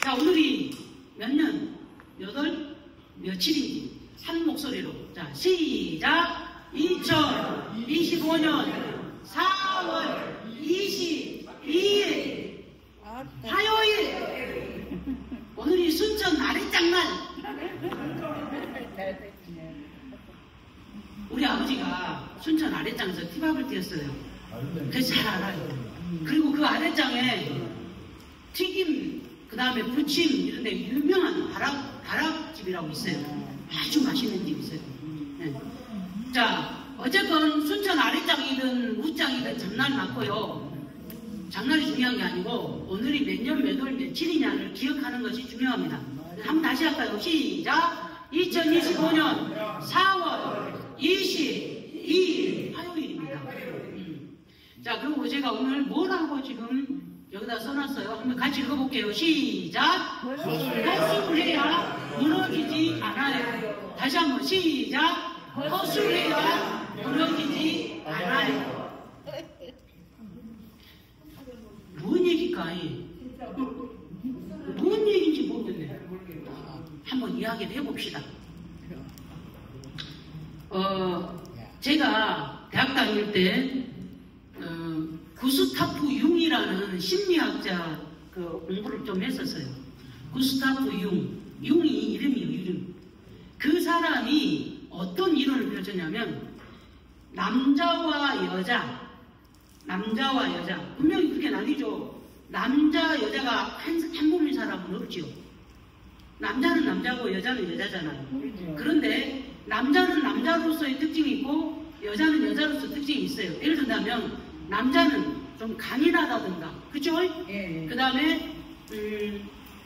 자, 오늘이 몇 년, 며칠인지 한 목소리로. 자, 시작! 2025년 4월 22일 화요일. 오늘이 순천 아랫장날. 우리 아버지가 순천 아랫장에서 티밥을 띄었어요. 그래서 잘 알아요. 그리고 그 아랫장에 튀김, 그 다음에 부침 이런데 유명한 가락집이라고 있어요. 아주 맛있는 집 있어요. 네. 자, 어쨌건 순천 아랫장이든 우장이든 장난 많고요. 장난이 중요한 게 아니고 오늘이 몇 년, 몇 월, 며칠이냐를 기억하는 것이 중요합니다. 한번 다시 할까요? 시작! 2025년 4월 22일 화요일입니다. 자, 그리고 제가 오늘 뭐라고 지금 여기다 써놨어요. 한번 같이 읽어볼게요. 시작! 허술을 해야 무너지지 않아요. 다시 한번 시작! 허술을 해야 무너지지 않아요. 뭔 얘기일까? 뭔 얘기인지 모르겠네. 한번 이야기를 해봅시다. 제가 대학 다닐 때 구스타프 융이라는 심리학자 공부를 좀 했었어요. 구스타프 융이 이름이에요. 이름. 그 사람이 어떤 이론을 펼쳤냐면 남자와 여자 분명히 그렇게 나뉘죠. 남자 여자가 한 몸인 사람은 없죠. 남자는 남자고 여자는 여자잖아요. 그런데 남자는 남자로서의 특징이 있고 여자는 여자로서 특징이 있어요. 예를 든다면 남자는 좀 강인하다든가, 그쵸? 예. 그 다음에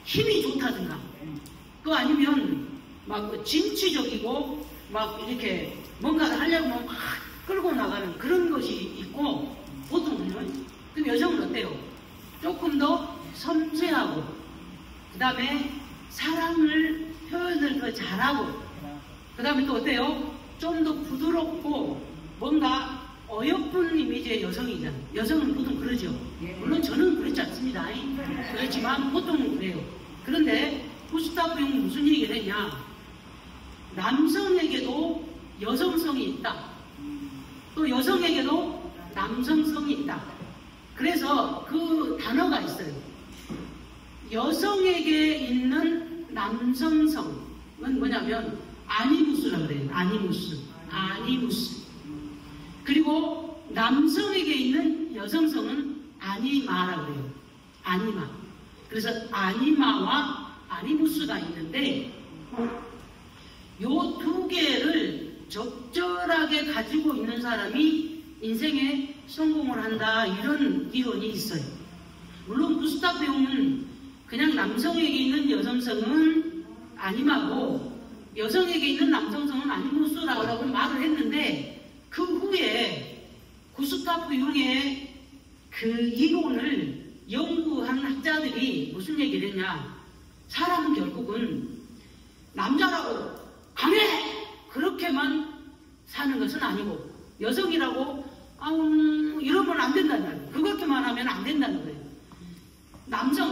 힘이 좋다든가, 또 아니면 막 진취적이고 막 이렇게 뭔가를 하려고 막 끌고 나가는 그런 것이 있고, 보통은 그럼 여성은 어때요? 조금 더 섬세하고, 그 다음에 사랑을 표현을 더 잘하고, 그 다음에 또 어때요? 좀 더 부드럽고 뭔가 어여쁜 이미지의 여성이잖아요. 여성은 보통 그러죠. 물론 저는 그렇지 않습니다. 그렇지만 보통은 그래요. 그런데 구스타프 융은 무슨 얘기를 했냐? 남성에게도 여성성이 있다. 또 여성에게도 남성성이 있다. 그래서 그 단어가 있어요. 여성에게 있는 남성성은 뭐냐면 아니무스라고 그래요. 아니무스. 그리고 남성에게 있는 여성성은 아니마라고 해요. 아니마. 그래서 아니마와 아니무스가 있는데 요 두 개를 적절하게 가지고 있는 사람이 인생에 성공을 한다, 이런 이론이 있어요. 물론 구스타프 융은 그냥 남성에게 있는 여성성은 아니마고 여성에게 있는 남성성은 아니무스라고 말을 했는데, 그 후에 구스타프 융의 그 이론을 연구한 학자들이 무슨 얘기를 했냐? 사람은 결국은 남자라고 강해! 그렇게만 사는 것은 아니고, 여성이라고 이러면 안 된다는 거예요. 그렇게만 하면 안 된다는 거예요.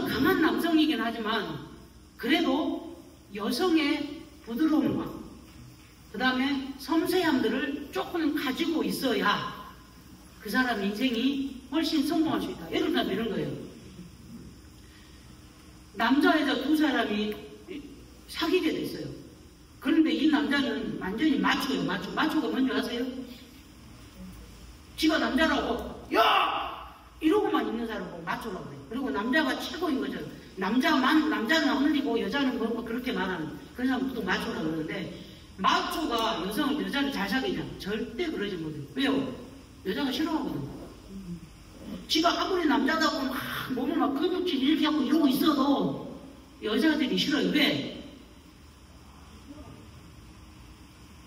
강한 남성이긴 하지만 그래도 여성의 부드러움과 그 다음에 섬세함들을 조금 가지고 있어야 그 사람 인생이 훨씬 성공할 수 있다. 예를 들면 이런 거예요. 남자 여자 두 사람이 사귀게 됐어요. 그런데 이 남자는 완전히 마초예요. 마초가 뭔지 아세요? 지가 남자라고 야! 이러고만 있는 사람을 마초라고 그래요. 그리고 남자가 최고인 거죠. 남자는 흘리고 여자는 뭐 그렇게 말하는 그런 사람 보통 마초라고 그러는데, 마초가 여자를 잘 사귀냐? 절대 그러지 못해요. 왜요? 여자가 싫어하거든. 지가 아무리 남자다고 막 몸을 막 근육질 이렇게 하고 이러고 있어도 여자들이 싫어요. 왜?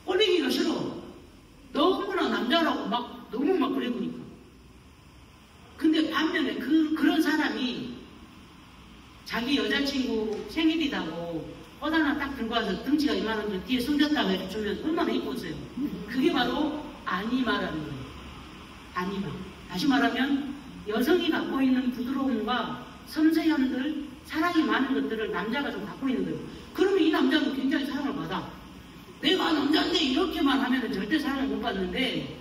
꼴리기가 싫어. 너무나 남자라고 너무 막 그래 보니까. 근데 반면에 그런 사람이 자기 여자친구 생일이다고 꽃 하나 딱 들고 와서 등치가 이만한데 뒤에 숨겼다고 해주면 얼마나 이뻤어요. 그게 바로 아니마라는 거예요. 아니마. 다시 말하면 여성이 갖고 있는 부드러움과 섬세함들, 사랑이 많은 것들을 남자가 좀 갖고 있는 거예요. 그러면 이 남자는 굉장히 사랑을 받아. 내가 남자인데 이렇게만 하면 절대 사랑을 못 받는데,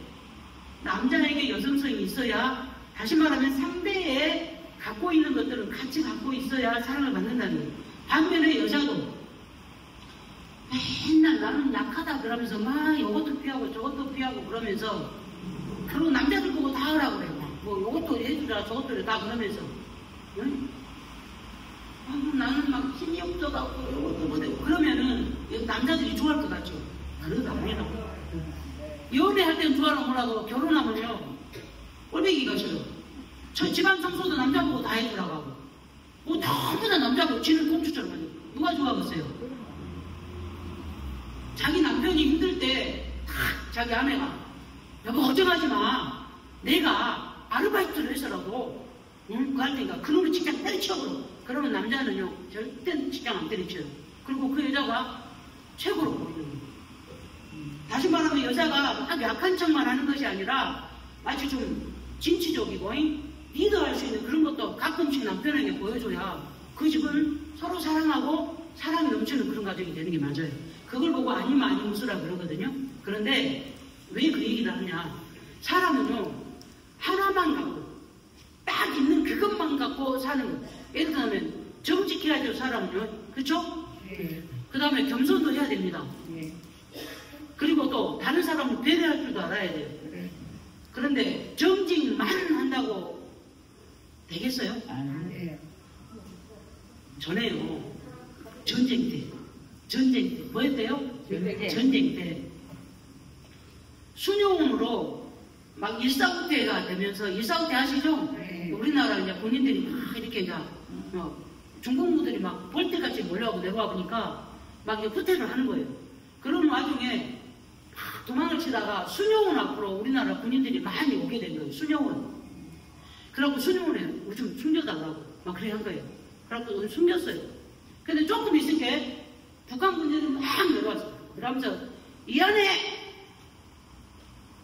남자에게 여성성이 있어야, 다시 말하면 상대의 갖고 있는 것들은 같이 갖고 있어야 사랑을 받는다는 거예요. 반면에 여자도 맨날 나는 약하다 그러면서 막 이것도 피하고 저것도 피하고 그러면서, 그리고 남자들 보고 다 하라고 그래요. 뭐 이것도 해주라 저것도 해 다 그러면서, 응? 나는 막 힘이 없어갖고 이것도 못하고 그러면은 남자들이 좋아할 것 같죠? 그러다 아니라 연애할 땐 좋아하는 거라도 결혼하면요 꼴배기가 싫어. 저 집안 청소도 남자 보고 다 해주라고 하고 뭐 전부 다 남자 보고 지는 꽁초처럼 하죠. 누가 좋아하겠어요? 자기 남편이 힘들 때 자기 아내가 여보 걱정하지 마, 내가 아르바이트를 해서라도 응? 그 할 테니까 그놈의 직장 때려치워버려. 그러면 남자는요 절대 직장 안 때려쳐요. 그리고 그 여자가 최고로 보이는 거예요. 다시 말하면 여자가 딱 약한 척만 하는 것이 아니라 마치 좀 진취적이고 리더할 수 있는 그런 것도 가끔씩 남편에게 보여줘야 그 집은 서로 사랑하고 사랑이 넘치는 그런 가정이 되는 게 맞아요. 그걸 보고 아니면 아니무수라 그러거든요. 그런데 왜 그 얘기를 하냐, 사람은요 하나만 갖고 딱 있는 그것만 갖고 사는 거예요. 예를 들면 정직해야죠 사람은요. 그렇죠? 그 다음에 겸손도 해야 됩니다. 그리고 또 다른 사람을 배려할 줄도 알아야 돼요. 그런데 정직만 한다고 되겠어요? 전에요 전쟁 때 뭐였대요? 전쟁 때 순용으로 막 일사후퇴가 되면서, 일사후퇴 아시죠? 우리나라 이제 군인들이 막 이렇게 이제 중공무들이 막 볼때같이 몰려가고 내려와 보니까 막 후퇴를 하는 거예요. 그런 와중에 막 도망을 치다가 순용원 앞으로 우리나라 군인들이 많이 오게 된 거예요. 순용원. 그래갖고 순용원에 우리 좀 숨겨달라고 막 그래 한 거예요. 그래갖고 숨겼어요. 근데 조금 있을 게 북한 군인들이 막 내려왔어요. 그러면서 이 안에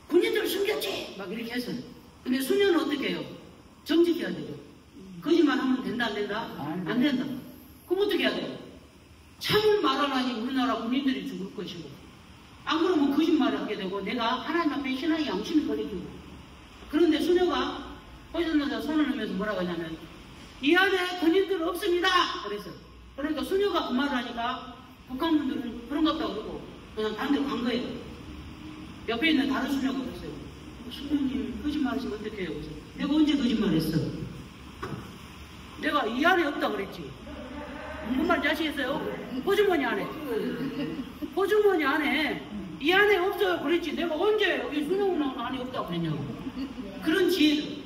군인들 숨겼지! 막 이렇게 했어요. 근데 수녀는 어떻게 해요? 정직해야 되죠. 거짓말 하면 된다, 안 된다? 안 된다. 그럼 어떻게 해야 돼요? 참을 말하라니 우리나라 군인들이 죽을 것이고, 안 그러면 거짓말을 하게 되고, 내가 하나님 앞에 신앙의 양심이 걸리고. 그런데 수녀가 거짓말에다 손을 넣으면서 뭐라고 하냐면, 이 안에 군인들 없습니다! 그랬어요. 그러니까 수녀가 그 말을 하니까 북한군들은 그런 것 같다고 그러고, 그냥 반대로 간 거예요. 옆에 있는 다른 수녀가 그랬어요. 수녀님 거짓말하시면 어떡해요? 내가 언제 거짓말했어? 내가 이 안에 없다 그랬지. 무슨 말인지 아시겠어요? 호주머니 안에. 호주머니 안에 이 안에 없어요 그랬지. 내가 언제 여기 수녀 안에 없다고 그랬냐고. 그런 지혜를.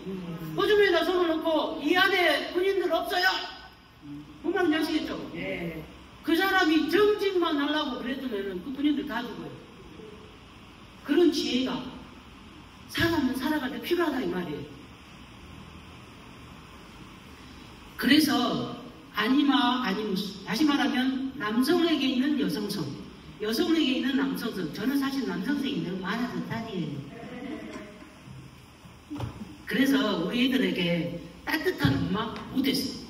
호주머니에다 손을 넣고 이 안에 군인들 없어요. 무슨 말인지 아시겠죠? 그 사람이 정직만 하려고 그랬으면 그 군인들 다 죽어요. 그런 지혜가 사람은 살아갈 때 필요하다 이 말이에요. 그래서 아니마 아니무스, 다시 말하면 남성에게 있는 여성성, 여성에게 있는 남성성. 저는 사실 남성성이 너무 많아서 딸이에요. 그래서 우리 애들에게 따뜻한 엄마 못했어요.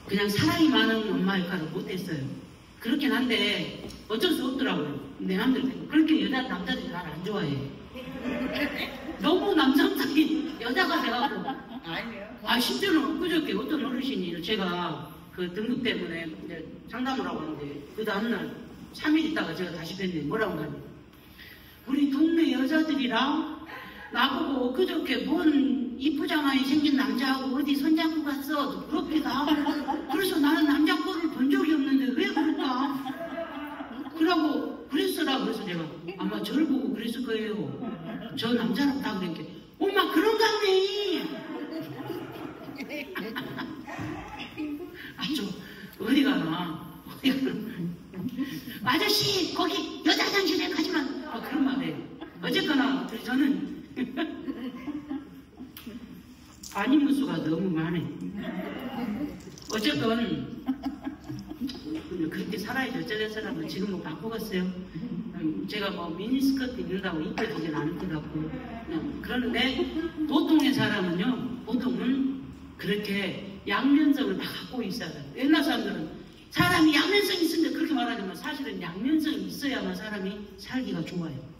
그냥 사랑이 많은 엄마 역할을 못했어요. 그렇긴 한데 어쩔 수 없더라고요. 내 맘대로. 그렇게 남자들이 날 안 좋아해. 너무 남성적인 여자가 돼가지고. 아니에요. 심지어는 엊그저께 어떤 어르신이 제가 그 등급 때문에 이제 상담을 하고 있는데, 그 다음날 3일 있다가 제가 다시 뵀는데 뭐라고 하냐면, 우리 동네 여자들이랑 나보고 엊그저께 뭔 이쁘장하게 생긴 남자하고 어디 손잡고 갔어. 부럽기다. 그래서 나는 남자 꼴을 본 적이 없는데 왜 그럴까? 그러고 그랬어라. 그래서 내가 아마 저를 보고 그랬을 거예요. 저 남자랑 다 그랬게. 엄마 그런가네. 아주 어디 가나. 아저씨 거기 여자 화장실에 가지만 그런 말에. 어쨌거나 저는 아니무수가 너무 많아요. 어쨌건 그렇게 살아야죠. 어쩌는 사람은 지금 뭐 바꾸겠어요. 제가 뭐 미니스커트 입는다고 이뻐지진 않을 것 같고. 그러는데 보통의 사람은요 보통은 그렇게 양면성을 다 갖고 있어야 돼요. 옛날 사람들은 사람이 양면성이 있으면 그렇게 말하지만 사실은 양면성이 있어야만 사람이 살기가 좋아요.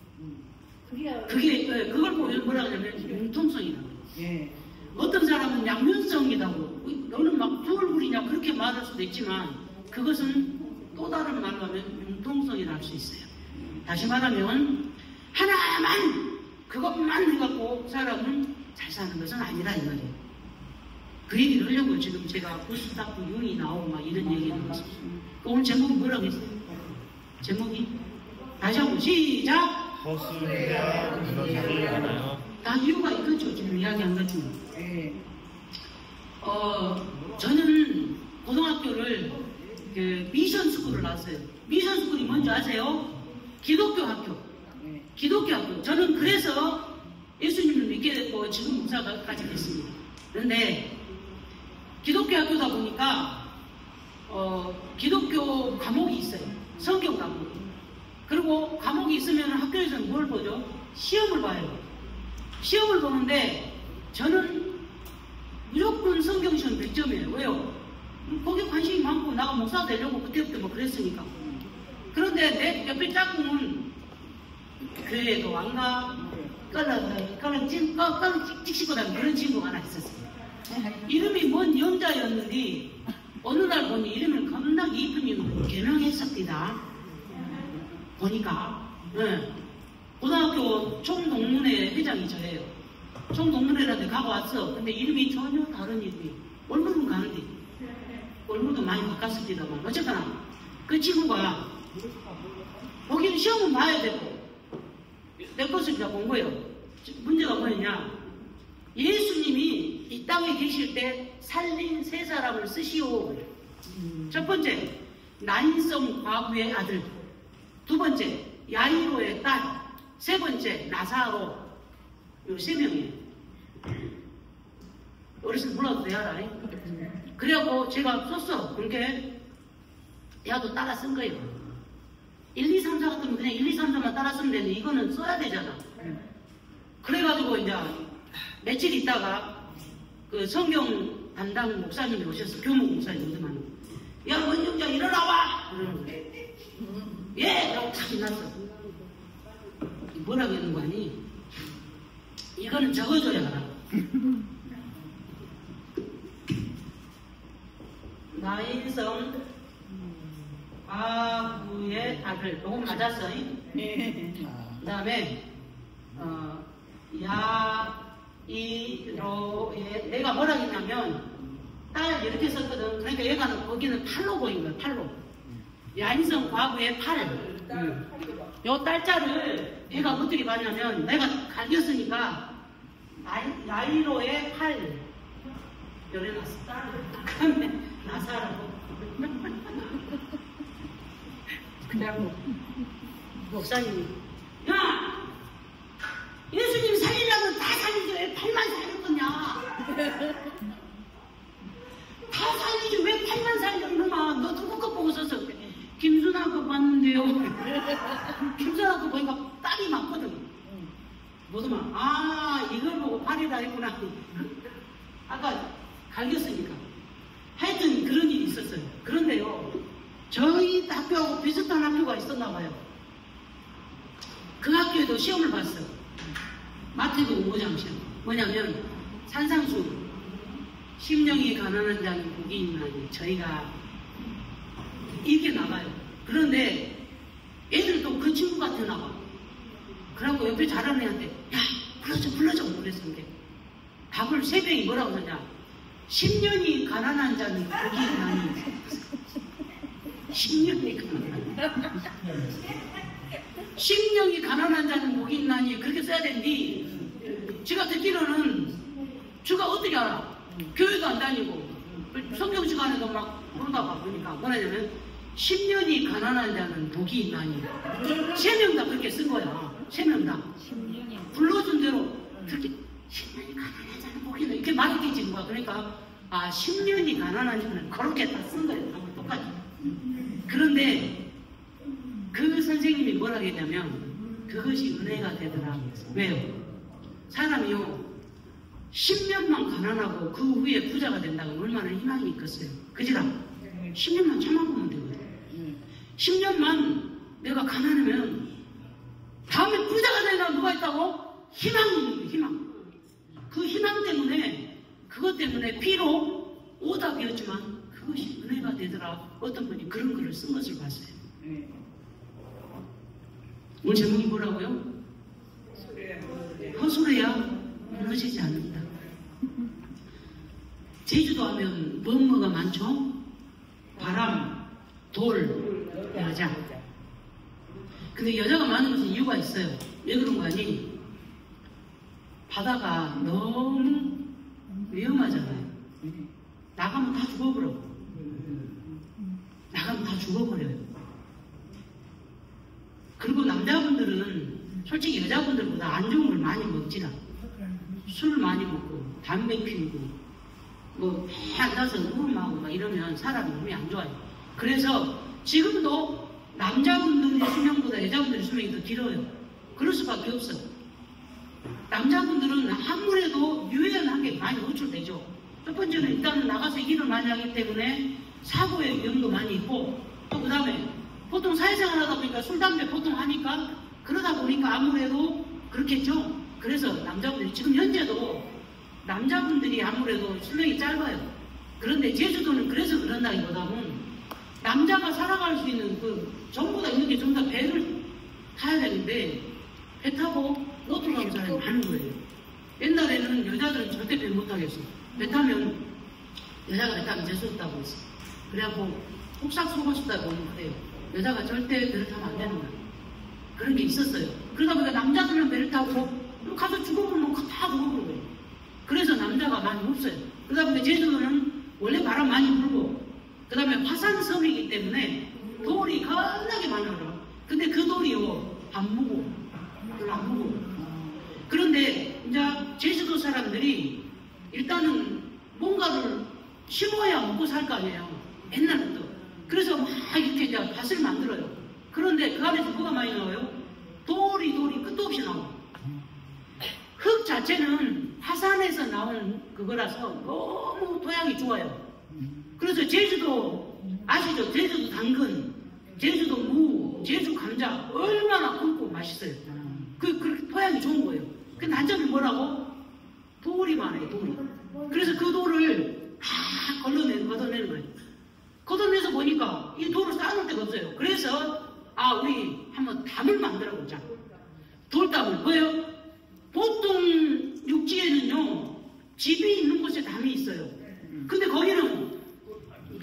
그걸 보면 뭐라 하냐면 융통성이라고 해요. 예. 어떤 사람은 양면성이라고 너는 막 두 얼굴이냐 그렇게 말할 수도 있지만 그것은 또 다른 말로 하면 융통성이라 할 수 있어요. 다시 말하면 하나만 그것만 해갖고 사람은 잘 사는 것은 아니라 이 말이에요. 그 얘기를 하려고 지금 제가 구스타프 융이 나오고 막 이런 얘기를 했어요. 오늘 제목이 뭐라고 했어요? 제목이 다시 한번 시작! 허술이야 그렇게 하나요? 다 이유가 있겠죠. 지금 이야기한 것처럼. 예. 저는 고등학교를 그 미션 스쿨을 나왔어요. 미션 스쿨이 뭔지 아세요? 기독교 학교. 예. 기독교 학교. 저는 그래서 예수님을 믿게 됐고 지금 목사까지 됐습니다. 그런데 기독교 학교다 보니까 기독교 과목이 있어요. 성경 과목. 그리고 과목이 있으면 학교에서는 뭘 보죠? 시험을 봐요. 시험을 보는데 저는 무조건 성경 시험 100점이에요. 왜요? 거기에 관심이 많고 나가 목사 되려고 그때부터 뭐 그랬으니까. 그런데 내 옆에 짝꿍은 교회에도 안 가. 깔랑 찍찍고 다니는 그런 친구가 하나 있었어요. 이름이 뭔 영자였는데 어느 날 보니 이름을 겁나게 이쁜 이름으로 개명했습니다. 보니까 고등학교 총동문회 회장이 저예요. 총동문회라는데 가고 왔어. 근데 이름이 전혀 다른 이름이 얼굴은 가는데 얼굴도 많이 바꿨습니다만 어쨌거나 그 친구가 거기는 시험은 봐야 되고 내 것을 다 본 거예요. 문제가 뭐였냐? 예수님이 이 땅에 계실 때 살린 세 사람을 쓰시오. 첫 번째, 나인성 과부의 아들. 두 번째, 야이로의 딸. 세 번째, 나사로. 요 세 명이에요. 어르신 몰라도 돼, 알아? 그래갖고 제가 썼어. 그렇게 야도 따라 쓴 거예요. 1, 2, 3, 4 같으면 그냥 1, 2, 3, 4만 따라 쓰면 되는데 이거는 써야 되잖아. 그래가지고 이제 며칠 있다가 그 성경 담당 목사님이 오셨어. 교목 목사님 오더만. 야, 원영장 일어나와! 그러는 거예요. 예! 라고 탁 일어났어. 뭐라고 하는 거 아니? 이거는 적어줘야 알아. 나인성 과부의 아들. 요건 맞았어. 그 다음에 야이로의 내가 뭐라 했냐면 딸 이렇게 썼거든. 그러니까 얘가 거기는 팔로 보인 거야. 팔로. 야인성 과부의 팔. 요 딸자를 얘가 어떻게 봤냐면 내가 갈겼으니까 야이로의 팔 열어놨어. 그다음에 나사라고. 그냥 목사님이 야! 예수님 살리려면 다 살리지 왜 팔만 살렸거냐? 다 살리지 왜 팔만 살려 이놈아. 너 누구 거 보고 썼어? 김순아 거 봤는데요. 김순아 거 보니까 딸이 많거든. 뭐더만 아 이걸 보고 팔이다 했구나. 아까 갈겼으니까. 하여튼 그런 일이 있었어요. 그런데요 저희 학교하고 비슷한 학교가 있었나 봐요. 그 학교에도 시험을 봤어요. 마태복음 5장 시험. 뭐냐면 산상수 심령이 가난한 자는 복이 있나니 저희가 이렇게 나가요. 그런데 애들도 그 친구 같아 나가. 그래갖고 옆에 잘하는 애한테 야 불러줘 그랬는데 답을 세 명이 뭐라고 하냐. 10년이 가난한 자는 복이 있나니 10년이 가난한 자는 복이 있나니 그렇게 써야 되는데 제가 듣기로는 주가 어떻게 알아? 교회도 안 다니고 성경 시간에도 막 그러다가 보니까 뭐냐면 10년이 가난한 자는 복이 있나니 3명 다 그렇게 쓴 거야. 3명 다 불러준 대로 그렇게 10년이 가난한 자는 복이 있나니 이렇게 말했겠지 뭐야. 그러니까 10년이 가난한 자는 그렇게 다 쓴 거예요. 똑같이. 그런데 그 선생님이 뭐라고 했냐면 그것이 은혜가 되더라. 왜요? 사람이요 10년만 가난하고 그 후에 부자가 된다고 얼마나 희망이 있겠어요. 그지라? 10년만 참아보면 되거든. 10년만 내가 가난하면 다음에 부자가 되나 누가 있다고? 희망이 있는 거예요. 희망. 그 희망 때문에 그것 때문에 비록 오답이었지만 그것이 은혜가 되더라. 어떤 분이 그런 글을 쓴 것을 봤어요. 오늘 제목이 뭐라고요? 허술해야 무너지지 않는다. 제주도 하면 뭐가 많죠? 바람, 돌, 여자. 근데 여자가 많은 것은 이유가 있어요. 왜 그런 거 아니? 바다가 너무 위험하잖아요. 나가면 다 죽어버려. 나가면 다 죽어버려요. 그리고 남자분들은 솔직히 여자분들보다 안 좋은 걸 많이 먹지라. 술 많이 먹고 담배 피우고 뭐 앉아서 누움하고 막 이러면 사람이 몸이 안 좋아요. 그래서 지금도 남자분들의 수명보다 여자분들의 수명이 더 길어요. 그럴 수밖에 없어. 남자분들은 아무래도 유해한 게 많이 노출되죠. 첫 번째는 일단은 나가서 일을 많이 하기 때문에 사고의 위험도 많이 있고, 또 그 다음에 보통 사회생활 하다 보니까 술, 담배 보통 하니까 그러다 보니까 아무래도 그렇겠죠. 그래서 남자분들이 지금 현재도 남자분들이 아무래도 수명이 짧아요. 그런데 제주도는 그래서 그런다기보다는 남자가 살아갈 수 있는 그 전부 다 있는 게 전부 다 배를 타야 되는데 배 타고 보트로 가는 사람이 많은 거예요. 옛날에는 여자들은 절대 배 못 타겠어. 배 타면 여자가 배 타면 재수 없다고 했어. 그래갖고 폭삭 속았었다고 하면 그래요. 여자가 절대 배를 타면 안 되는 거예요. 그런 게 있었어요. 그러다 보니까 남자들은 배를 타고 가서 죽어보면 다 죽어보는 거예요. 그래서 남자가 많이 없어요. 그러다 보니까 제주도는 원래 바람 많이 불고, 그 다음에 화산섬이기 때문에 돌이 겁나게 많아요. 근데 그 돌이요, 안 무고, 별로 안 무고. 그런데 이제 제주도 사람들이 일단은 뭔가를 심어야 먹고 살 거 아니에요. 옛날부터. 그래서 막 이렇게 이제 밭을 만들어요. 그런데 그 안에서 뭐가 많이 나와요? 돌이 끝도 없이 나와요. 흙 자체는 화산에서 나온 그거라서 너무 토양이 좋아요. 그래서 제주도 아시죠? 제주도 당근, 제주도 무, 제주 감자 얼마나 굵고 맛있어요. 그 토양이 좋은 거예요. 그 단점이 뭐라고? 돌이 많아요. 돌이. 그래서 그 돌을 걷어내는 거예요. 걷어내서 보니까 이 돌을 쌓아놓을 데가 없어요. 그래서 우리 한번 담을 만들어 보자. 돌담을 뭐예요? 보통 육지에는요, 집이 있는 곳에 담이 있어요. 근데 거기는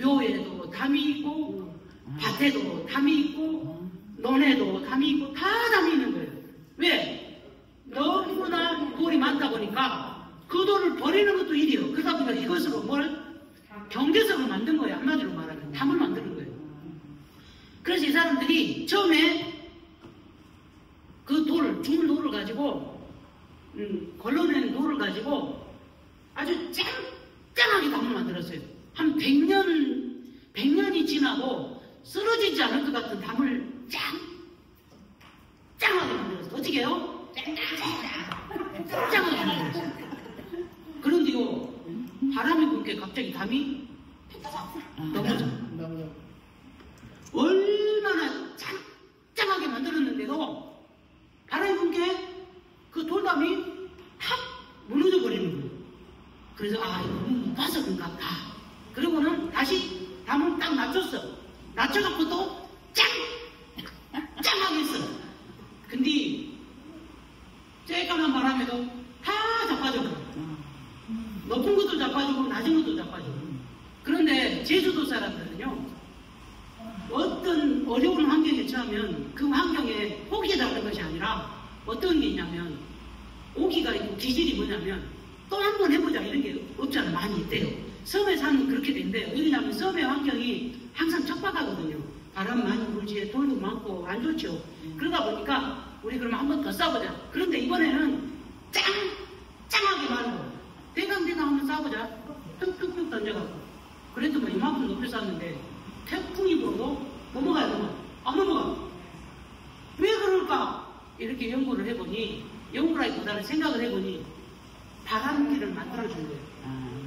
묘에도 담이 있고, 밭에도 담이 있고, 논에도 담이 있고, 다 담이 있는 거예요. 왜? 너무나 돌이 많다 보니까 그 돌을 버리는 것도 일이에요. 그러다 보니까 이것으로 경제석을 만든 거예요. 한마디로 말하면 담을 만드는 거예요. 그래서 이 사람들이 처음에 그 죽은 돌을 가지고 걸러낸 돌을 가지고 아주 짱짱하게 담을 만들었어요. 한 100년이 지나고 쓰러지지 않을 것 같은 담을 짱짱하게 만들었어요. 어떻게 해요? 짱짱하게 만들었어요. 그런데요, 바람이 불게 갑자기 담이 넘어져. 얼마나 짱짱하게 만들었는데도 바람이 불게 그 돌담이 탁 무너져 버리는 거예요. 그래서 이거 못 봐서 그런가 보다. 그리고는 다시 담을 딱 낮췄어. 낮춰갖고 또 짱하게 했어. 근데 쬐까만 바람에도 다 자빠져. 높은 것도 자빠지고 낮은 것도 자빠지고. 그런데 제주도 사람들은요, 어떤 어려운 환경에 처하면 그 환경에 포기해달라는 것이 아니라 어떤 게 있냐면, 오기가 있고 기질이 뭐냐면 또 한 번 해보자 이런 게 없잖아. 많이 있대요. 섬에 사는 그렇게 된대요. 왜냐하면 섬의 환경이 항상 척박하거든요. 바람 많이 불지, 돌도 많고 안 좋죠. 그러다 보니까 우리 그러면 한 번 더 싸보자. 그런데 이번에는 짱하게 말고 대강 한번 싸보자. 뚝뚝뚝 던져갖고. 그래도 이만큼 높이 쌌는데 태풍이 불어도 넘어가요. 안 넘어가. 왜 그럴까? 이렇게 연구를 해보니, 연구라기보다는 생각을 해보니 바람기를 만들어 만들어준 거예요.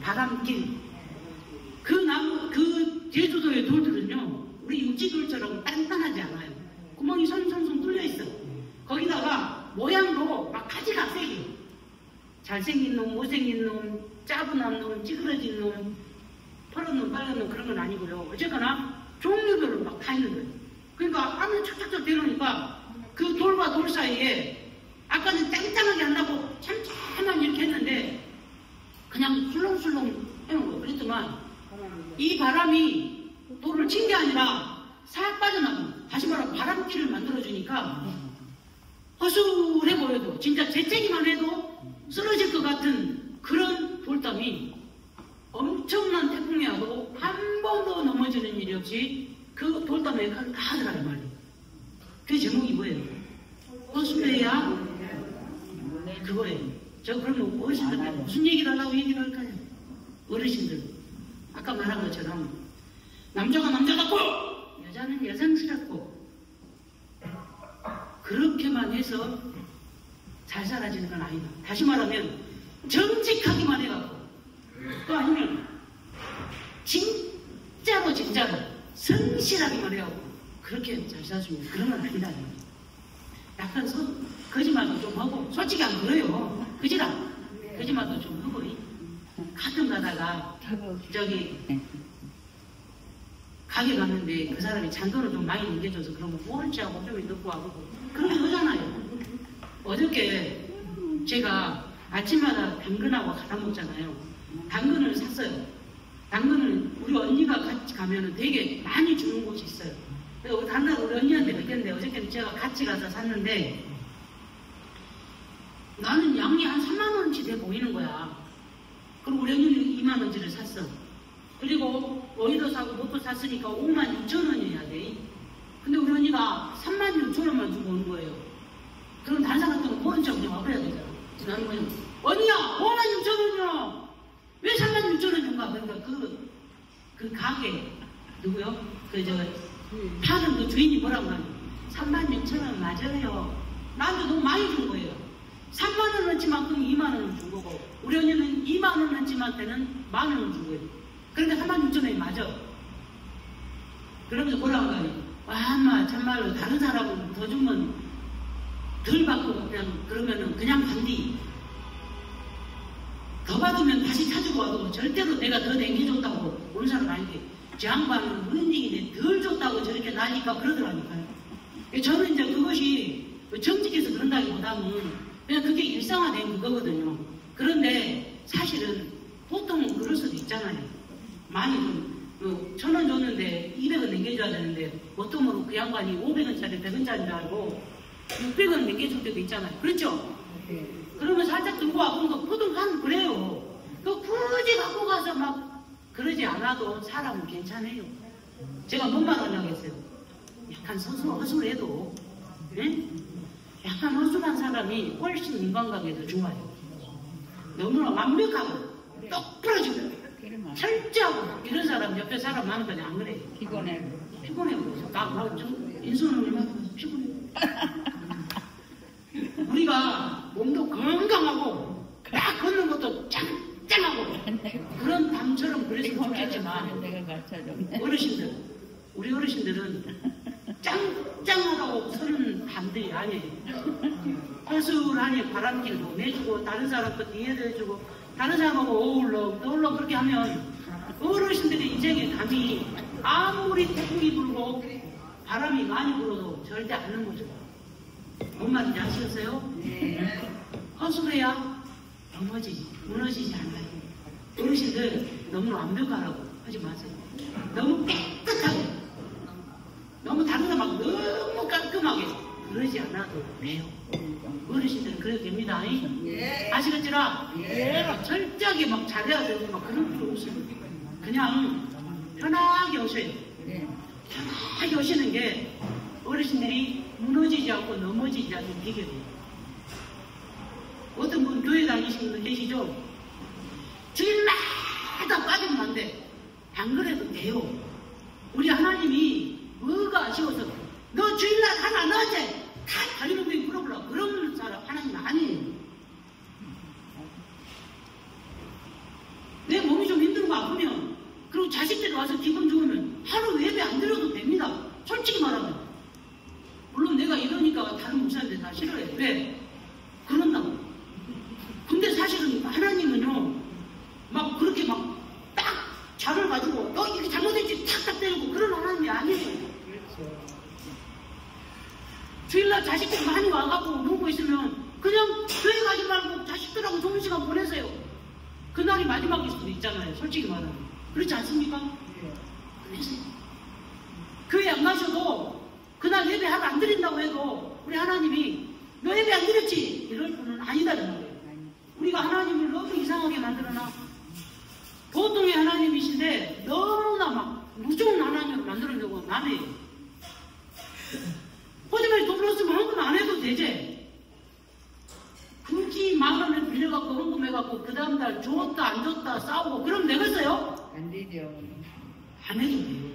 바람길. 그 제주도의 돌들은요, 우리 육지돌처럼 단단하지 않아요. 구멍이 손손손 뚫려 있어. 거기다가 모양도 막 가지각색이에요. 잘생긴 놈, 못생긴 놈, 짜분한 놈, 찌그러진 놈, 파란 놈, 빨간 놈 그런 건 아니고요. 어쨌거나 종류별로 막 다 있는 거예요. 그러니까 아무리 척척척 대놓으니까 그 돌과 돌 사이에 아까는 짱짱하게 한다고 참참한 이렇게 했는데 그냥 술렁술렁 해놓은 거예요. 그랬더만 이 바람이 돌을 친 게 아니라 싹 빠져나가고 다시 말하면 바람길을 만들어주니까 허술해 보여도 진짜 재채기만 해도 쓰러질 것 같은 그런 돌담이 엄청난 태풍이 와도 한 번도 넘어지는 일이 없이 그 돌담에 다 하더라는 말이에요. 그 제목이 뭐예요? 허술해야 그거예요. 저 그러면 어르신들 무슨 얘기를 하려고 얘기를 할까요? 어르신들 아까 말한 것처럼 남자가 남자답고 여자는 여성스럽고 그렇게만 해서 잘 살아지는 건 아니다. 다시 말하면 정직하기만 해갖고 또 아니면 진짜로 성실하기만 해갖고 그렇게 잘 살아주면 그런 건 아니다. 약간 거짓말도 좀 하고 솔직히 안 그래요. 그지라? 거짓말도 좀 하고 가끔 가다가 저기 가게 갔는데 그 사람이 잔돈을 좀 많이 넘겨줘서 그러면 뭐할지 하고 좀 넣고 와보고 그런 거 하잖아요. 어저께 제가 아침마다 당근하고 갈아 먹잖아요. 당근을 샀어요. 당근을 우리 언니가 같이 가면은 되게 많이 주는 곳이 있어요. 그래서 다른 우리 언니한테 그랬는데 어저께는 제가 같이 가서 샀는데 나는 양이 한 3만원치 돼 보이는 거야. 그리고 우리 언니는 2만원치를 샀어. 그리고 오이도 사고 먹고 샀으니까 56,000원이어야 돼. 근데 우리 언니가 36,000원만 주고 오는 거예요. 그럼 다른 사람 같은 거 모른 척 그냥 와버려야 되잖아. 나는 그냥 언니야 56,000원이야. 왜 36,000원 준가? 그러니까 그 가게 누구요? 파는 그 주인이 뭐라고 하냐? 36,000원 맞아요. 나한테 너무 많이 준 거예요. 3만원어치만큼 2만원을 준 거고 우리 언니는 2만원어치만큼은 만원을 준 거예요. 그러니까 36,000원이 맞아. 그러면서 뭐라고 하냐? 와, 엄마 정말로 다른 사람은 더 주면 덜 받고 그냥 그러면은 그냥 간디. 더 받으면 다시 찾으고 와도 절대로 내가 더 남겨줬다고 오는 사람 아닌데 제 양반은 무슨 얘기인데 덜 줬다고 저렇게 나니까 그러더라니까요. 저는 이제 그것이 정직해서 그런다기보다는 그냥 그게 일상화된 그거거든요. 그런데 사실은 보통은 그럴 수도 있잖아요. 많이 1,000원 줬는데 200원 남겨줘야 되는데 보통으로 그 양반이 500원짜리 100원짜리인 줄 알고 600원 남겨줄 때도 있잖아요. 그렇죠? 그러면 살짝 들고 와보니까 보통 한 그래요. 그 굳이 갖고 가서 막 그러지 않아도 사람은 괜찮아요. 제가 뭔 말 하려고 했어요. 약간 허술해도 네? 약간 허술한 사람이 훨씬 인간관계도 좋아요. 너무나 완벽하고 똑 부러지고 철저하고 이런 사람 옆에 사람 많으면 안 그래요. 피곤해 보여서 인수는 피곤해. 우리가 몸도 건강하고 딱 걷는 것도 짱짱하고 그런 담처럼 그랬으면 좋겠지만 우리 어르신들은 짱짱하다고 서는 담들이 아니에요. 허술하니 바람길도 내주고 다른 사람 것 이해도 해주고 다른 사람하고 어울러 그렇게 하면 어르신들의 인생의 담이 아무리 태풍이 불고 바람이 많이 불어도 절대 안 넘어져요. 뭔 말인지 아시겠어요? 네. 허술해야 무너지지 않아요. 어르신들 너무 완벽하라고 하지 마세요. 너무 깨끗하게 너무 다른 사람 너무 깔끔하게 그러지 않아도 돼요. 어르신들은 그래도 됩니다. 예. 아시겠지라? 예. 철저하게 막 잘해야 되고 막 그런 필요 없어요. 그냥 편하게 오셔요. 예. 편하게 오시는 게 어르신들이 무너지지 않고 넘어지지 않는 비결이에요. 어떤 분 교회 다니시는 분 계시죠? 주일마다 빠지면 안 돼. 안 그래도 돼요. 우리 하나님이 뭐가 아쉬워서 너 주일날 하나 넣었지? 다 다른 놈이 물어보라. 그런 사람 하나님 아니에요. 자식들이 와서 기분 좋으면 하루 예배 안 드려도 됩니다. 솔직히 말하면. 물론 내가 이러니까 다른 목사님들 다 싫어해. 왜? 그런다고. 근데 사실은 하나님은요, 막 그렇게 막 딱 자를 가지고 너 이렇게 잘못했지 탁탁 때리고 그런 하나님이 아니에요. 그렇죠. 주일날 자식들이 많이 와갖고 놀고 있으면 그냥 교회 가지 말고 자식들하고 좋은 시간 보내세요. 그날이 마지막일 수도 있잖아요. 솔직히 말하면. 그렇지 않습니까? 그러세요. 교회 안 가셔도 그날 예배 하루 안 드린다고 해도 우리 하나님이 너 예배 안 드렸지? 이럴 분은 아니다는 거예요. 우리가 하나님을 너무 이상하게 만들어놔. 보통의 하나님이신데 너무나 막 무서운 하나님으로 만드는 경우가 많아요. 거짓말이 돈 벌었으면 헌금 안 해도 되지. 굳이 만 원을 빌려갖고 헌금해갖고 그 다음날 줬다 안 줬다 싸우고 그럼 되겠어요? 안 되죠. 안 해도 돼요.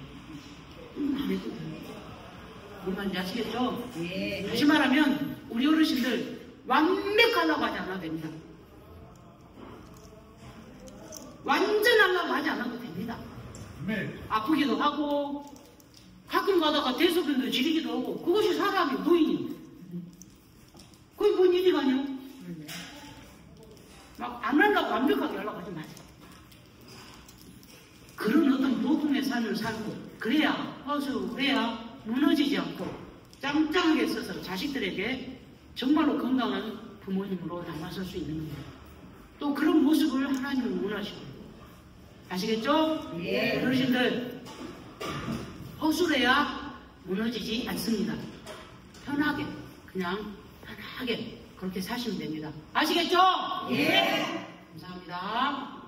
안 해도 돼요. 뭔 말인지 아시겠죠? 예. 다시 말하면 우리 어르신들 완벽하려고 하지 않아도 됩니다. 완전하려고 하지 않아도 됩니다. 아프기도 하고 가끔 가다가 대소변도 지리기도 하고 그것이 사람의 노인입니다. 그게 뭔 일이가요? 막 안 하려고 완벽하게 하려고 하지 마세요. 그런 어떤 보통의 삶을 살고 그래야 허수그래야 무너지지 않고 짱짱하게 서서 자식들에게 정말로 건강한 부모님으로 남아설 수 있는 겁니다. 또 그런 모습을 하나님은 원하시고 아시겠죠? 예. 어르신들 허술해야 무너지지 않습니다. 편하게 그냥 편하게 그렇게 사시면 됩니다. 아시겠죠? 예. 감사합니다.